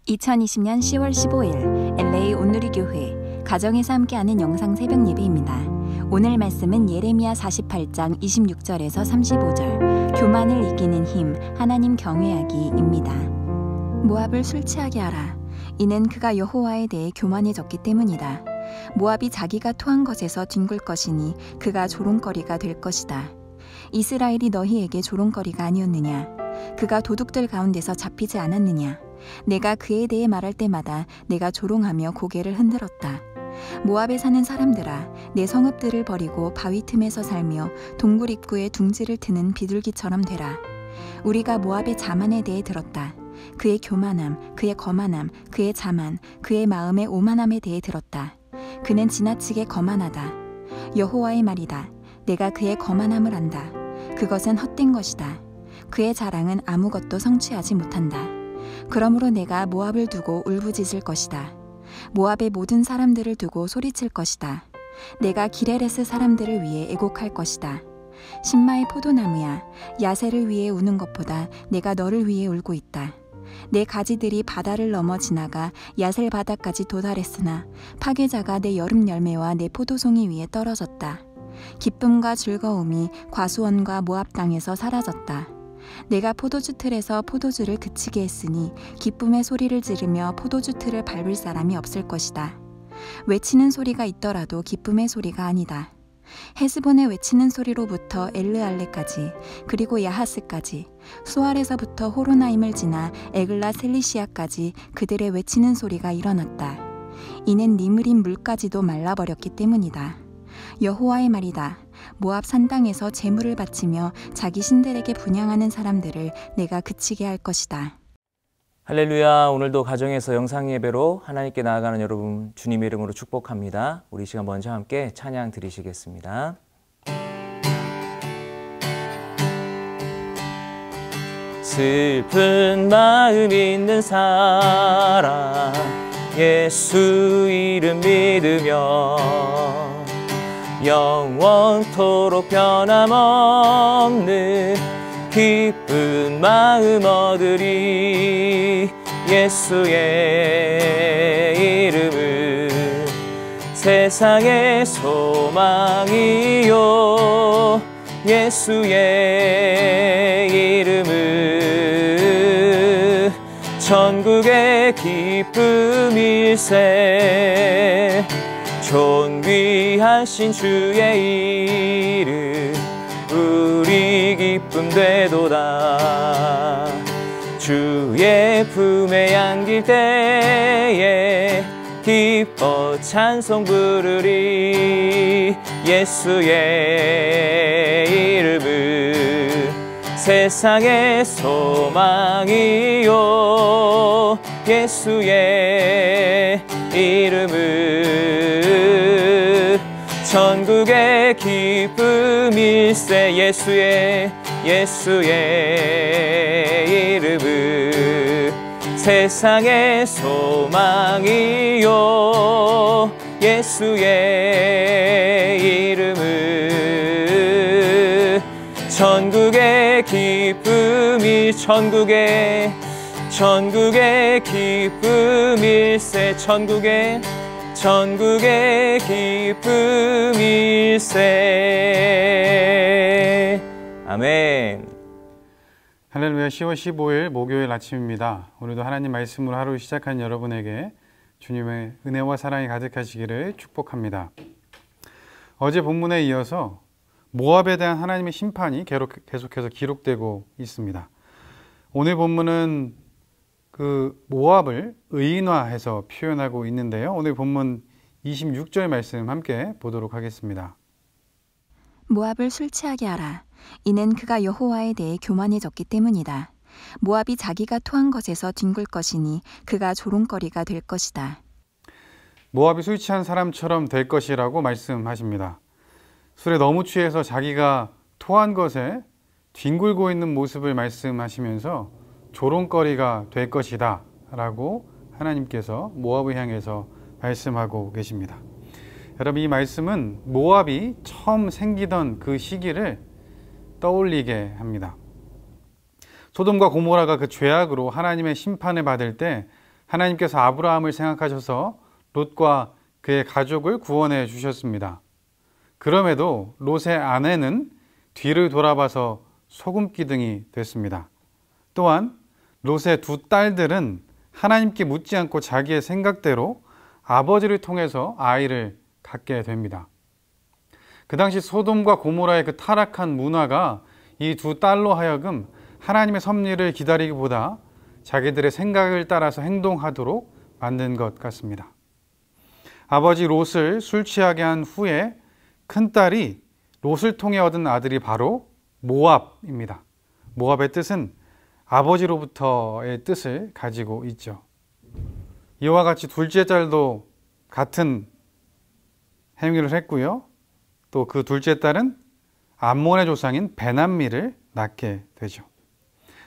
2020년 10월 15일 LA 온누리교회 가정에서 함께하는 영상 새벽 예배입니다. 오늘 말씀은 예레미야 48장 26절에서 35절 교만을 이기는 힘 하나님 경외하기입니다. 모압을 술 취하게 하라. 이는 그가 여호와에 대해 교만해졌기 때문이다. 모압이 자기가 토한 것에서 뒹굴 것이니 그가 조롱거리가 될 것이다. 이스라엘이 너희에게 조롱거리가 아니었느냐? 그가 도둑들 가운데서 잡히지 않았느냐? 내가 그에 대해 말할 때마다 내가 조롱하며 고개를 흔들었다. 모압에 사는 사람들아, 내 성읍들을 버리고 바위 틈에서 살며 동굴 입구에 둥지를 트는 비둘기처럼 되라. 우리가 모압의 자만에 대해 들었다. 그의 교만함, 그의 거만함, 그의 자만, 그의 마음의 오만함에 대해 들었다. 그는 지나치게 거만하다. 여호와의 말이다. 내가 그의 거만함을 안다. 그것은 헛된 것이다. 그의 자랑은 아무것도 성취하지 못한다. 그러므로 내가 모압을 두고 울부짖을 것이다. 모압의 모든 사람들을 두고 소리칠 것이다. 내가 기레레스 사람들을 위해 애곡할 것이다. 신마의 포도나무야, 야세를 위해 우는 것보다 내가 너를 위해 울고 있다. 내 가지들이 바다를 넘어 지나가 야셀 바다까지 도달했으나 파괴자가 내 여름 열매와 내 포도송이 위에 떨어졌다. 기쁨과 즐거움이 과수원과 모압 땅에서 사라졌다. 내가 포도주 틀에서 포도주를 그치게 했으니 기쁨의 소리를 지르며 포도주 틀을 밟을 사람이 없을 것이다. 외치는 소리가 있더라도 기쁨의 소리가 아니다. 헤스본의 외치는 소리로부터 엘르알레까지 그리고 야하스까지 수알에서부터 호로나임을 지나 에글라 셀리시아까지 그들의 외치는 소리가 일어났다. 이는 니므린 물까지도 말라버렸기 때문이다. 여호와의 말이다. 모압 산당에서 제물을 바치며 자기 신들에게 분향하는 사람들을 내가 그치게 할 것이다. 할렐루야. 오늘도 가정에서 영상 예배로 하나님께 나아가는 여러분 주님의 이름으로 축복합니다. 우리 시간 먼저 함께 찬양 드리시겠습니다. 슬픈 마음 있는 사람 예수 이름 믿으며 영원토록 변함없는 기쁜 마음 얻으리. 예수의 이름은 세상의 소망이요 예수의 이름은 천국의 기쁨일세. 존귀하신 주의 이름 우리 기쁨 되도다. 주의 품에 안길 때에 기뻐 찬송 부르리. 예수의 이름은 세상의 소망이요 예수의 이름은 천국의 기쁨일세. 예수의 이름은 세상의 소망이요 예수의 이름은 천국의 기쁨이 천국의 기쁨일세. 천국의 기쁨일세. 아멘. 할렐루야. 10월 15일 목요일 아침입니다. 오늘도 하나님 말씀으로 하루 시작한 여러분에게 주님의 은혜와 사랑이 가득하시기를 축복합니다. 어제 본문에 이어서 모압에 대한 하나님의 심판이 계속해서 기록되고 있습니다. 오늘 본문은 그 모압을 의인화해서 표현하고 있는데요. 오늘 본문 26절 말씀 함께 보도록 하겠습니다. 모압을 술 취하게 하라. 이는 그가 여호와에 대해 교만해졌기 때문이다. 모압이 자기가 토한 것에서 뒹굴 것이니 그가 조롱거리가 될 것이다. 모압이 술 취한 사람처럼 될 것이라고 말씀하십니다. 술에 너무 취해서 자기가 토한 것에 뒹굴고 있는 모습을 말씀하시면서 조롱거리가 될 것이다 라고 하나님께서 모압을 향해서 말씀하고 계십니다. 여러분, 이 말씀은 모압이 처음 생기던 그 시기를 떠올리게 합니다. 소돔과 고모라가 그 죄악으로 하나님의 심판을 받을 때 하나님께서 아브라함을 생각하셔서 롯과 그의 가족을 구원해 주셨습니다. 그럼에도 롯의 아내는 뒤를 돌아봐서 소금기둥이 됐습니다. 또한 롯의 두 딸들은 하나님께 묻지 않고 자기의 생각대로 아버지를 통해서 아이를 갖게 됩니다. 그 당시 소돔과 고모라의 그 타락한 문화가 이 두 딸로 하여금 하나님의 섭리를 기다리기보다 자기들의 생각을 따라서 행동하도록 만든 것 같습니다. 아버지 롯을 술 취하게 한 후에 큰딸이 롯을 통해 얻은 아들이 바로 모압입니다. 모압의 뜻은 아버지로부터의 뜻을 가지고 있죠. 이와 같이 둘째 딸도 같은 행위를 했고요. 또 그 둘째 딸은 암몬의 조상인 베남미를 낳게 되죠.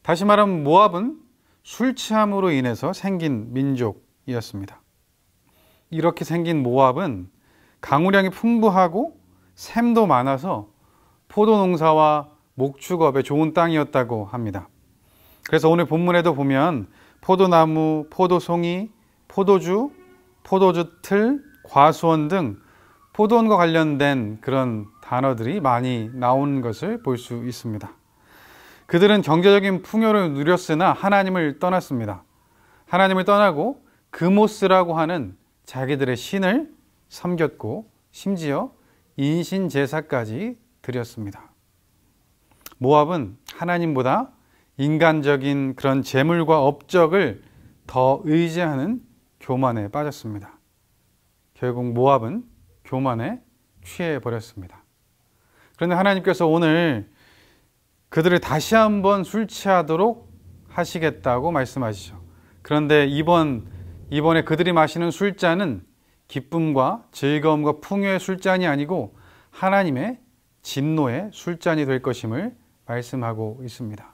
다시 말하면 모압은 술 취함으로 인해서 생긴 민족이었습니다. 이렇게 생긴 모압은 강우량이 풍부하고 샘도 많아서 포도 농사와 목축업에 좋은 땅이었다고 합니다. 그래서 오늘 본문에도 보면 포도나무, 포도송이, 포도주, 포도주 틀, 과수원 등 포도원과 관련된 그런 단어들이 많이 나오는 것을 볼 수 있습니다. 그들은 경제적인 풍요를 누렸으나 하나님을 떠났습니다. 하나님을 떠나고 그모스라고 하는 자기들의 신을 섬겼고 심지어 인신 제사까지 드렸습니다. 모압은 하나님보다 인간적인 그런 재물과 업적을 더 의지하는 교만에 빠졌습니다. 결국 모압은 교만에 취해 버렸습니다. 그런데 하나님께서 오늘 그들을 다시 한번 술 취하도록 하시겠다고 말씀하시죠. 그런데 이번에 그들이 마시는 술잔은 기쁨과 즐거움과 풍요의 술잔이 아니고 하나님의 진노의 술잔이 될 것임을 말씀하고 있습니다.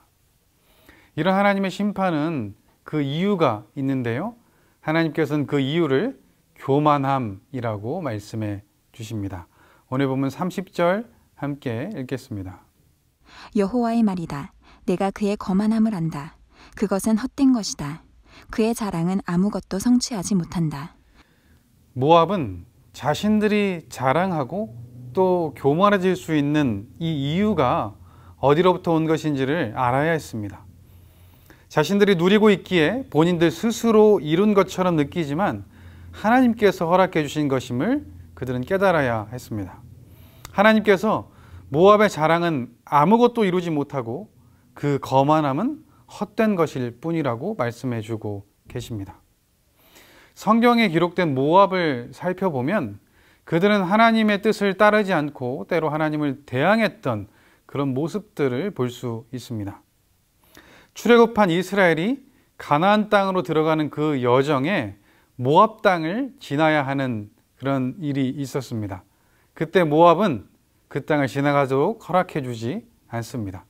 이런 하나님의 심판은 그 이유가 있는데요. 하나님께서는 그 이유를 교만함이라고 말씀해 주십니다. 오늘 보면 30절 함께 읽겠습니다. 여호와의 말이다. 내가 그의 거만함을 안다. 그것은 헛된 것이다. 그의 자랑은 아무것도 성취하지 못한다. 모압은 자신들이 자랑하고 또 교만해질 수 있는 이 이유가 어디로부터 온 것인지를 알아야 했습니다. 자신들이 누리고 있기에 본인들 스스로 이룬 것처럼 느끼지만 하나님께서 허락해 주신 것임을 그들은 깨달아야 했습니다. 하나님께서 모압의 자랑은 아무것도 이루지 못하고 그 거만함은 헛된 것일 뿐이라고 말씀해 주고 계십니다. 성경에 기록된 모압을 살펴보면 그들은 하나님의 뜻을 따르지 않고 때로 하나님을 대항했던 그런 모습들을 볼 수 있습니다. 출애굽한 이스라엘이 가나안 땅으로 들어가는 그 여정에 모압 땅을 지나야 하는 그런 일이 있었습니다. 그때 모압은 그 땅을 지나가도록 허락해 주지 않습니다.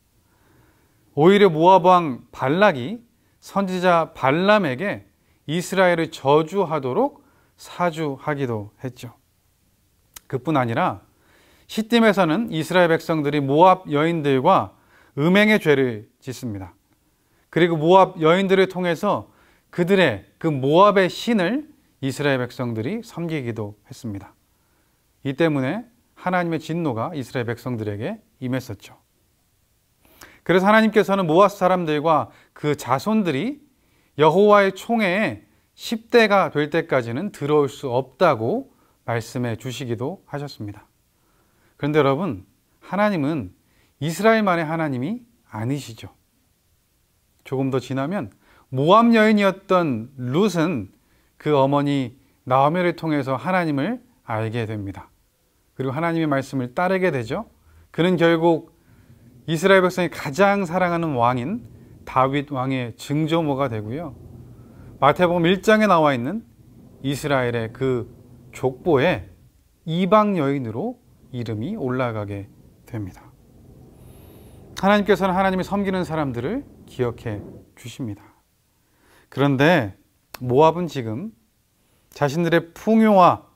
오히려 모압 왕 발락이 선지자 발람에게 이스라엘을 저주하도록 사주하기도 했죠. 그뿐 아니라 시딤에서는 이스라엘 백성들이 모압 여인들과 음행의 죄를 짓습니다. 그리고 모압 여인들을 통해서 그들의 그 모압의 신을 이스라엘 백성들이 섬기기도 했습니다. 이 때문에 하나님의 진노가 이스라엘 백성들에게 임했었죠. 그래서 하나님께서는 모압 사람들과 그 자손들이 여호와의 총회에 10대가 될 때까지는 들어올 수 없다고 말씀해 주시기도 하셨습니다. 그런데 여러분, 하나님은 이스라엘만의 하나님이 아니시죠. 조금 더 지나면 모압 여인이었던 룻은 그 어머니 나오미를 통해서 하나님을 알게 됩니다. 그리고 하나님의 말씀을 따르게 되죠. 그는 결국 이스라엘 백성이 가장 사랑하는 왕인 다윗 왕의 증조모가 되고요. 마태복음 1장에 나와 있는 이스라엘의 그 족보에 이방 여인으로 이름이 올라가게 됩니다. 하나님께서는 하나님이 섬기는 사람들을 기억해 주십니다. 그런데 모압은 지금 자신들의 풍요와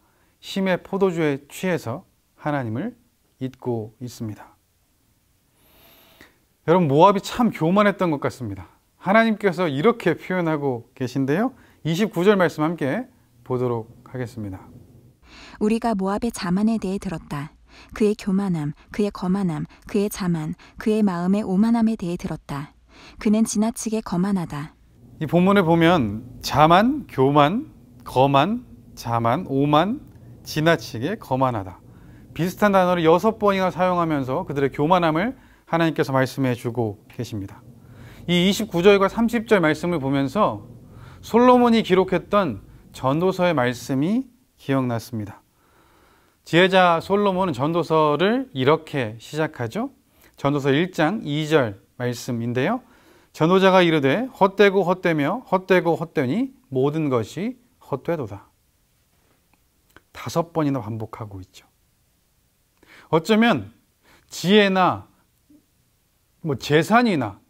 힘의 포도주에 취해서 하나님을 잊고 있습니다. 여러분, 모압이 참 교만했던 것 같습니다. 하나님께서 이렇게 표현하고 계신데요. 29절 말씀 함께 보도록 하겠습니다. 우리가 모압의 자만에 대해 들었다. 그의 교만함, 그의 거만함, 그의 자만, 그의 마음의 오만함에 대해 들었다. 그는 지나치게 거만하다. 이 본문을 보면 자만, 교만, 거만, 자만, 오만, 지나치게 거만하다. 비슷한 단어를 6번이나 사용하면서 그들의 교만함을 하나님께서 말씀해 주고 계십니다. 이 29절과 30절 말씀을 보면서 솔로몬이 기록했던 전도서의 말씀이 기억났습니다. 지혜자 솔로몬은 전도서를 이렇게 시작하죠. 전도서 1장 2절 말씀인데요. 전도자가 이르되 헛되고 헛되며 헛되고 헛되니 모든 것이 헛되도다. 5번이나 반복하고 있죠. 어쩌면 지혜나 재산이나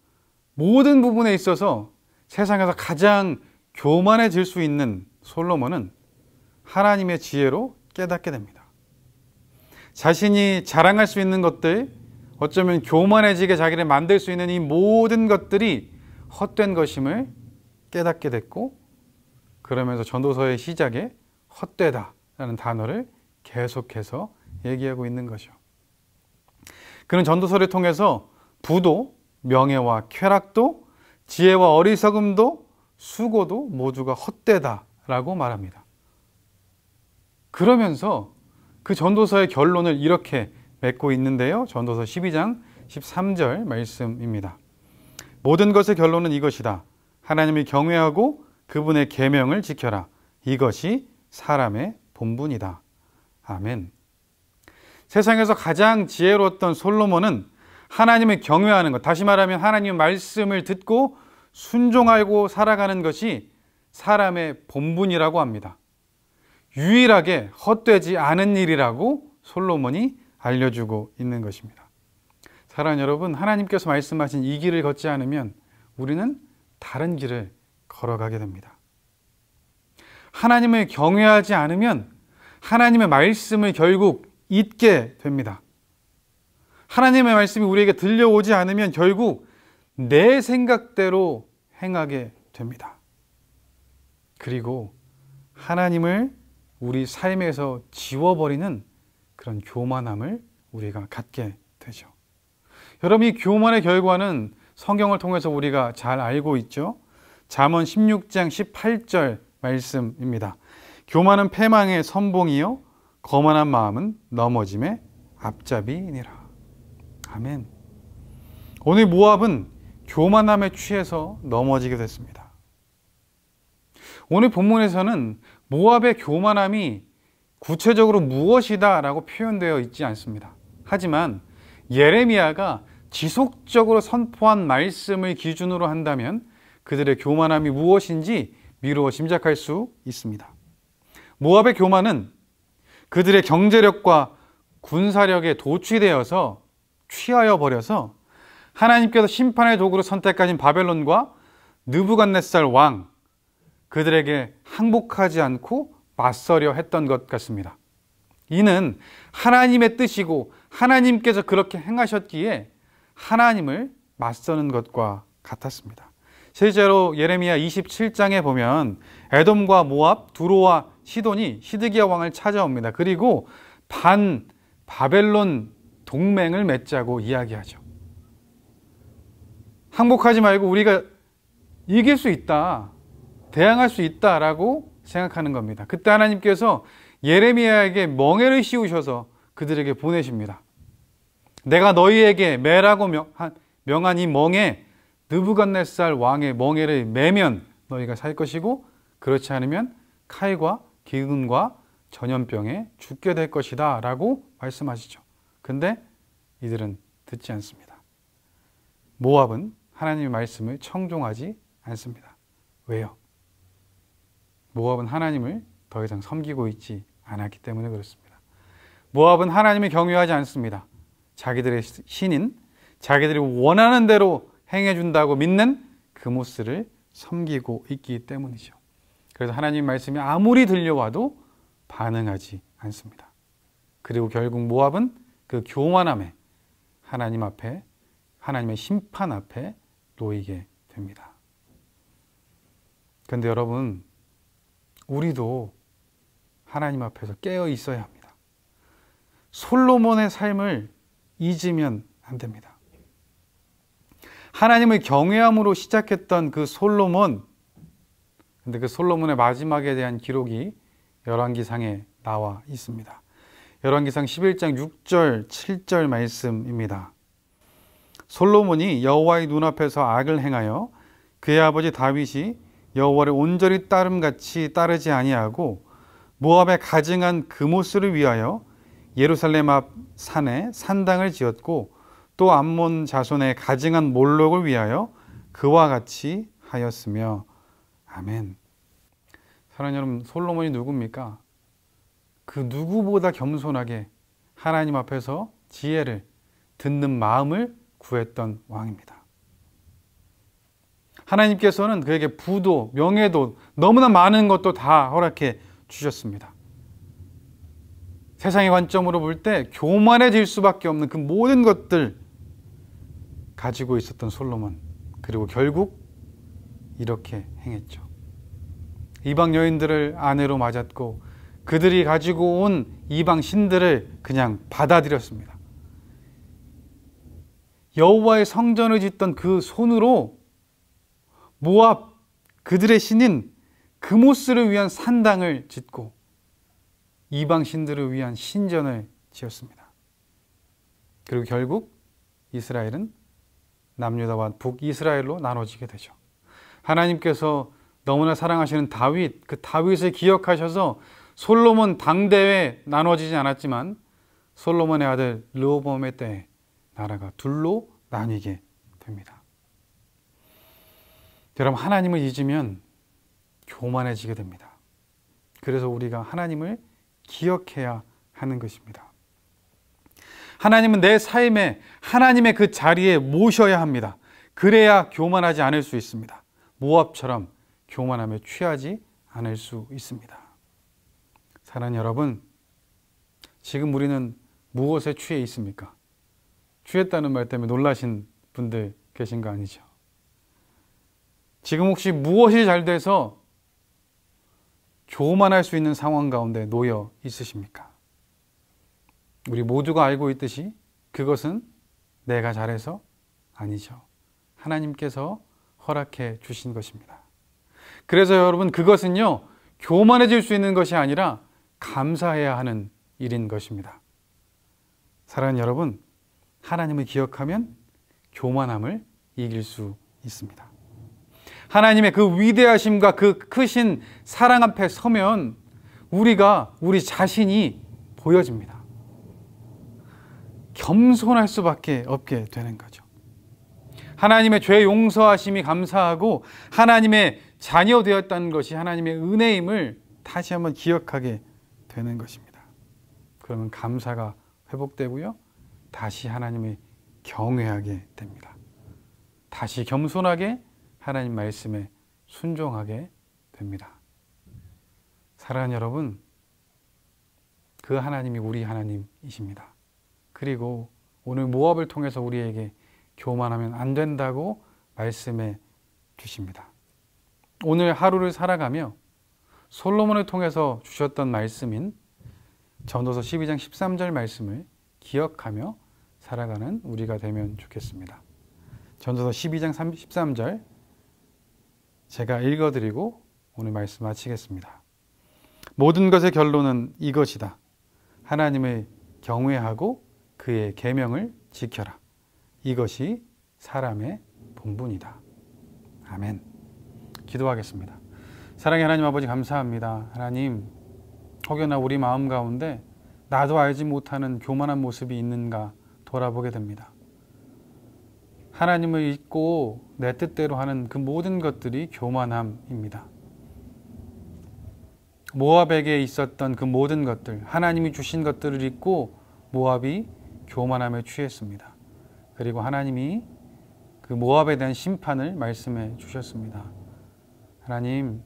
모든 부분에 있어서 세상에서 가장 교만해질 수 있는 솔로몬은 하나님의 지혜로 깨닫게 됩니다. 자신이 자랑할 수 있는 것들, 어쩌면 교만해지게 자기를 만들 수 있는 이 모든 것들이 헛된 것임을 깨닫게 됐고, 그러면서 전도서의 시작에 헛되다라는 단어를 계속해서 얘기하고 있는 거죠. 그는 전도서를 통해서 부도, 명예와 쾌락도, 지혜와 어리석음도, 수고도 모두가 헛되다라고 말합니다. 그러면서 그 전도서의 결론을 이렇게 맺고 있는데요. 전도서 12장 13절 말씀입니다. 모든 것의 결론은 이것이다. 하나님을 경외하고 그분의 계명을 지켜라. 이것이 사람의 본분이다. 아멘. 세상에서 가장 지혜로웠던 솔로몬은 하나님을 경외하는 것, 다시 말하면 하나님의 말씀을 듣고 순종하고 살아가는 것이 사람의 본분이라고 합니다. 유일하게 헛되지 않은 일이라고 솔로몬이 알려주고 있는 것입니다. 사랑하는 여러분, 하나님께서 말씀하신 이 길을 걷지 않으면 우리는 다른 길을 걸어가게 됩니다. 하나님을 경외하지 않으면 하나님의 말씀을 결국 잊게 됩니다. 하나님의 말씀이 우리에게 들려오지 않으면 결국 내 생각대로 행하게 됩니다. 그리고 하나님을 우리 삶에서 지워버리는 그런 교만함을 우리가 갖게 되죠. 여러분, 이 교만의 결과는 성경을 통해서 우리가 잘 알고 있죠. 잠언 16장 18절 말씀입니다. 교만은 패망의 선봉이요 거만한 마음은 넘어짐의 앞잡이니라. 아멘. 오늘 모압은 교만함에 취해서 넘어지게 됐습니다. 오늘 본문에서는 모압의 교만함이 구체적으로 무엇이다 라고 표현되어 있지 않습니다. 하지만 예레미야가 지속적으로 선포한 말씀을 기준으로 한다면 그들의 교만함이 무엇인지 미루어 짐작할 수 있습니다. 모압의 교만은 그들의 경제력과 군사력에 도취되어서 취하여 버려서 하나님께서 심판의 도구로 선택하신 바벨론과 느부갓네살 왕, 그들에게 항복하지 않고 맞서려 했던 것 같습니다. 이는 하나님의 뜻이고 하나님께서 그렇게 행하셨기에 하나님을 맞서는 것과 같았습니다. 실제로 예레미야 27장에 보면 에돔과 모압, 두로와 시돈이 시드기야 왕을 찾아옵니다. 그리고 바벨론 동맹을 맺자고 이야기하죠. 항복하지 말고 우리가 이길 수 있다, 대항할 수 있다라고 생각하는 겁니다. 그때 하나님께서 예레미야에게 멍에를 씌우셔서 그들에게 보내십니다. 내가 너희에게 매라고 명한 이 멍에 느부갓네살 왕의 멍에를 매면 너희가 살 것이고 그렇지 않으면 칼과 기근과 전염병에 죽게 될 것이다 라고 말씀하시죠. 근데 이들은 듣지 않습니다. 모압은 하나님의 말씀을 청종하지 않습니다. 왜요? 모압은 하나님을 더 이상 섬기고 있지 않았기 때문에 그렇습니다. 모압은 하나님을 경외하지 않습니다. 자기들의 신인, 자기들이 원하는 대로 행해준다고 믿는 그모스를 섬기고 있기 때문이죠. 그래서 하나님 말씀이 아무리 들려와도 반응하지 않습니다. 그리고 결국 모압은 그 교만함에 하나님 앞에, 하나님의 심판 앞에 놓이게 됩니다. 그런데 여러분, 우리도 하나님 앞에서 깨어 있어야 합니다. 솔로몬의 삶을 잊으면 안 됩니다. 하나님을 경외함으로 시작했던 그 솔로몬, 근데 그 솔로몬의 마지막에 대한 기록이 열왕기상에 나와 있습니다. 열왕기상 11장 6절, 7절 말씀입니다. 솔로몬이 여호와의 눈앞에서 악을 행하여 그의 아버지 다윗이 여호와를 온전히 따름같이 따르지 아니하고 모압에 가증한 그모스를 위하여 예루살렘 앞 산에 산당을 지었고 또 암몬 자손의 가증한 몰록을 위하여 그와 같이 하였으며. 아멘. 사랑하는 여러분, 솔로몬이 누굽니까? 그 누구보다 겸손하게 하나님 앞에서 지혜를 듣는 마음을 구했던 왕입니다. 하나님께서는 그에게 부도, 명예도, 너무나 많은 것도 다 허락해 주셨습니다. 세상의 관점으로 볼 때 교만해질 수밖에 없는 그 모든 것들 가지고 있었던 솔로몬, 그리고 결국 이렇게 행했죠. 이방 여인들을 아내로 맞았고 그들이 가지고 온 이방 신들을 그냥 받아들였습니다. 여호와의 성전을 짓던 그 손으로 모압 그들의 신인 그모스를 위한 산당을 짓고 이방 신들을 위한 신전을 지었습니다. 그리고 결국 이스라엘은 남유다와 북이스라엘로 나눠지게 되죠. 하나님께서 너무나 사랑하시는 다윗, 그 다윗을 기억하셔서 솔로몬 당대에 나눠지지 않았지만 솔로몬의 아들 르호보암의 때에 나라가 둘로 나뉘게 됩니다. 여러분, 하나님을 잊으면 교만해지게 됩니다. 그래서 우리가 하나님을 기억해야 하는 것입니다. 하나님은 내 삶에 하나님의 그 자리에 모셔야 합니다. 그래야 교만하지 않을 수 있습니다. 모압처럼 교만함에 취하지 않을 수 있습니다. 사랑하는 여러분, 지금 우리는 무엇에 취해 있습니까? 취했다는 말 때문에 놀라신 분들 계신 거 아니죠? 지금 혹시 무엇이 잘 돼서 교만할 수 있는 상황 가운데 놓여 있으십니까? 우리 모두가 알고 있듯이 그것은 내가 잘해서 아니죠. 하나님께서 허락해 주신 것입니다. 그래서 여러분, 그것은요, 교만해질 수 있는 것이 아니라 감사해야 하는 일인 것입니다. 사랑하는 여러분, 하나님을 기억하면 교만함을 이길 수 있습니다. 하나님의 그 위대하심과 그 크신 사랑 앞에 서면 우리 자신이 보여집니다. 겸손할 수밖에 없게 되는 거죠. 하나님의 죄 용서하심이 감사하고 하나님의 자녀 되었다는 것이 하나님의 은혜임을 다시 한번 기억하게 되는 것입니다. 그러면 감사가 회복되고요, 다시 하나님을 경외하게 됩니다. 다시 겸손하게 하나님 말씀에 순종하게 됩니다. 사랑하는 여러분, 그 하나님이 우리 하나님이십니다. 그리고 오늘 모압을 통해서 우리에게 교만하면 안 된다고 말씀해 주십니다. 오늘 하루를 살아가며 솔로몬을 통해서 주셨던 말씀인 전도서 12장 13절 말씀을 기억하며 살아가는 우리가 되면 좋겠습니다. 전도서 12장 13절 제가 읽어드리고 오늘 말씀 마치겠습니다. 모든 것의 결론은 이것이다. 하나님을 경외하고 그의 계명을 지켜라. 이것이 사람의 본분이다. 아멘. 기도하겠습니다. 사랑의 하나님 아버지, 감사합니다. 하나님, 혹여나 우리 마음 가운데 나도 알지 못하는 교만한 모습이 있는가 돌아보게 됩니다. 하나님을 잊고 내 뜻대로 하는 그 모든 것들이 교만함입니다. 모압에게 있었던 그 모든 것들, 하나님이 주신 것들을 잊고 모압이 교만함에 취했습니다. 그리고 하나님이 그 모압에 대한 심판을 말씀해 주셨습니다. 하나님,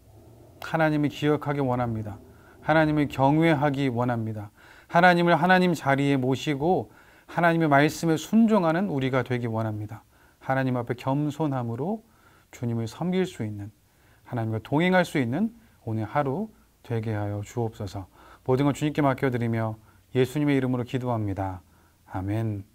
하나님을 기억하기 원합니다. 하나님을 경외하기 원합니다. 하나님을 하나님 자리에 모시고 하나님의 말씀에 순종하는 우리가 되기 원합니다. 하나님 앞에 겸손함으로 주님을 섬길 수 있는, 하나님과 동행할 수 있는 오늘 하루 되게 하여 주옵소서. 모든 걸 주님께 맡겨드리며 예수님의 이름으로 기도합니다. 아멘.